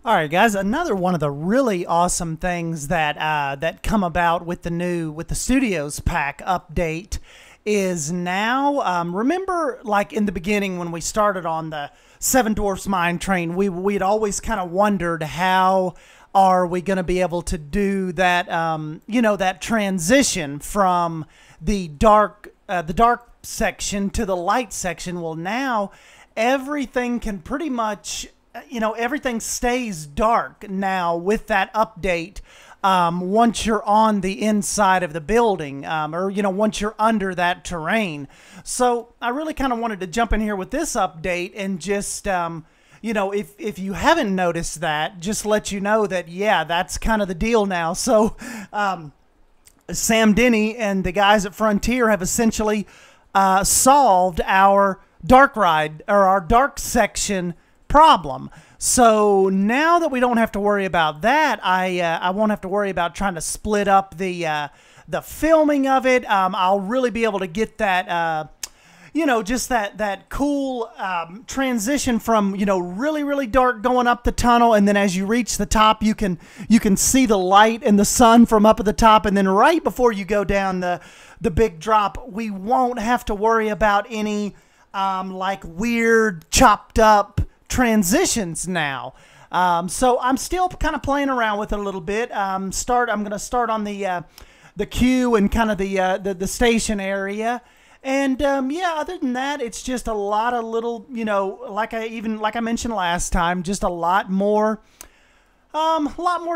All right, guys. Another one of the really awesome things that that come about with the Studios Pack update is now. Remember, like in the beginning when we started on the Seven Dwarfs Mine Train, we'd always kind of wondered how are we going to be able to do that. You know, that transition from the dark section to the light section. Well, now everything can pretty much, you know, everything stays dark now with that update once you're on the inside of the building, or, you know, once you're under that terrain. So I really kind of wanted to jump in here with this update and just, you know, if you haven't noticed that, just let you know that, yeah, that's kind of the deal now. So Sam Denny and the guys at Frontier have essentially solved our dark ride, or our dark section problem. So now that we don't have to worry about that, I won't have to worry about trying to split up the filming of it. I'll really be able to get that, you know, just that cool transition from, you know, really dark going up the tunnel, and then as you reach the top, you can see the light and the sun from up at the top, and then right before you go down the big drop, we won't have to worry about any like weird chopped up transitions now. So I'm still kind of playing around with it a little bit. I'm going to start on the queue and kind of the station area. And yeah, other than that, it's just a lot of little, you know, like I mentioned last time, just a lot more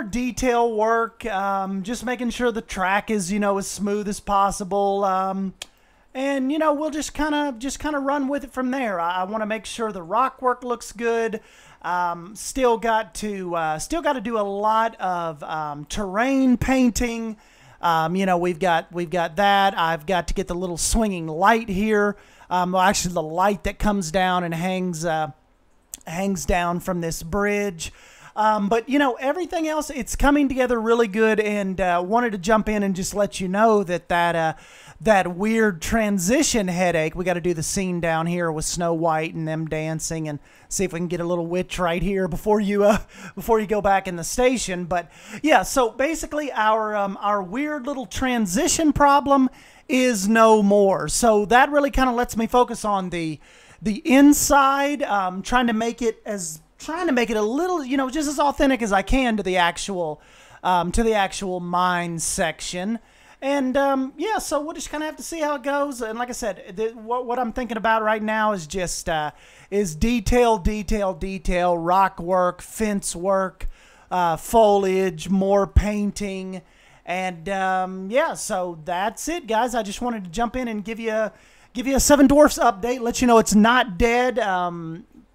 detail work. Just making sure the track is, you know, as smooth as possible. And, you know, we'll just kind of run with it from there. I want to make sure the rock work looks good. Still got to do a lot of terrain painting. You know, we've got that. I've got to get the little swinging light here. Well, actually, the light that comes down and hangs down from this bridge. But, you know, everything else, it's coming together really good, and wanted to jump in and just let you know that weird transition headache. We got to do the scene down here with Snow White and them dancing, and see if we can get a little witch right here before you go back in the station. But yeah, so basically our weird little transition problem is no more. So that really kind of lets me focus on the inside, trying to make it a little, you know, just as authentic as I can to the actual mine section. And yeah, so we'll just kind of have to see how it goes. And like I said, what I'm thinking about right now is just detail, rock work, fence work, foliage, more painting, and yeah. So that's it, guys. I just wanted to jump in and give you a Seven Dwarfs update. Let you know it's not dead.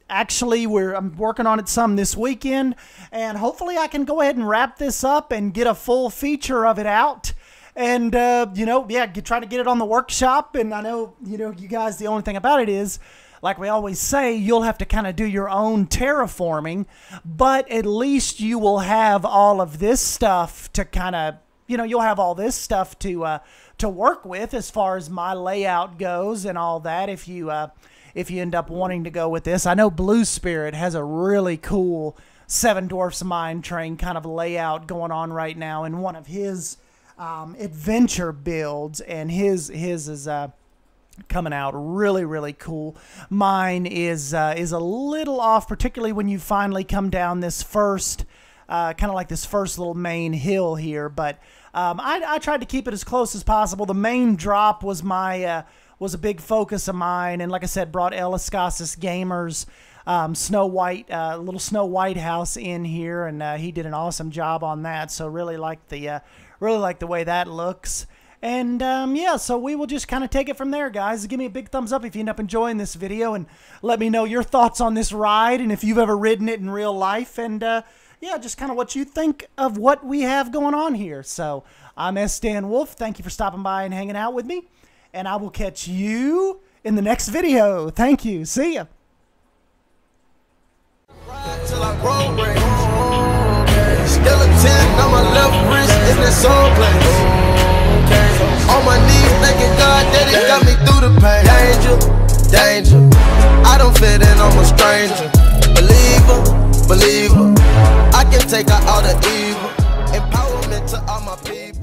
Actually, I'm working on it some this weekend, and hopefully I can go ahead and wrap this up and get a full feature of it out. And, you know, yeah, try to get it on the workshop. And I know, you know, you guys, the only thing about it is, like we always say, you'll have to kind of do your own terraforming. But at least you will have all of this stuff to kind of, you know, you'll have all this stuff to work with as far as my layout goes and all that. If you end up wanting to go with this. I know Blue Spirit has a really cool Seven Dwarfs Mine Train kind of layout going on right now in one of his adventure builds, and his is coming out really cool. Mine is a little off, particularly when you finally come down this first kind of like this first little main hill here. But I tried to keep it as close as possible. The main drop was was a big focus of mine, and like I said, brought Eliscasis Gamers Snow White, little Snow White house in here, and he did an awesome job on that. So really like the way that looks. And yeah, so we will just kind of take it from there, guys. Give me a big thumbs up if you end up enjoying this video, and let me know your thoughts on this ride, and if you've ever ridden it in real life, and yeah, just kind of what you think of what we have going on here. So I'm Sdanwolf. Thank you for stopping by and hanging out with me, and I will catch you in the next video. Thank you. See ya. Skeleton on my left wrist in that soul place. On my knees thanking God that He got me through the pain. Danger, I don't fit in, I'm a stranger. Believer take out all the evil. Empowerment to all my people.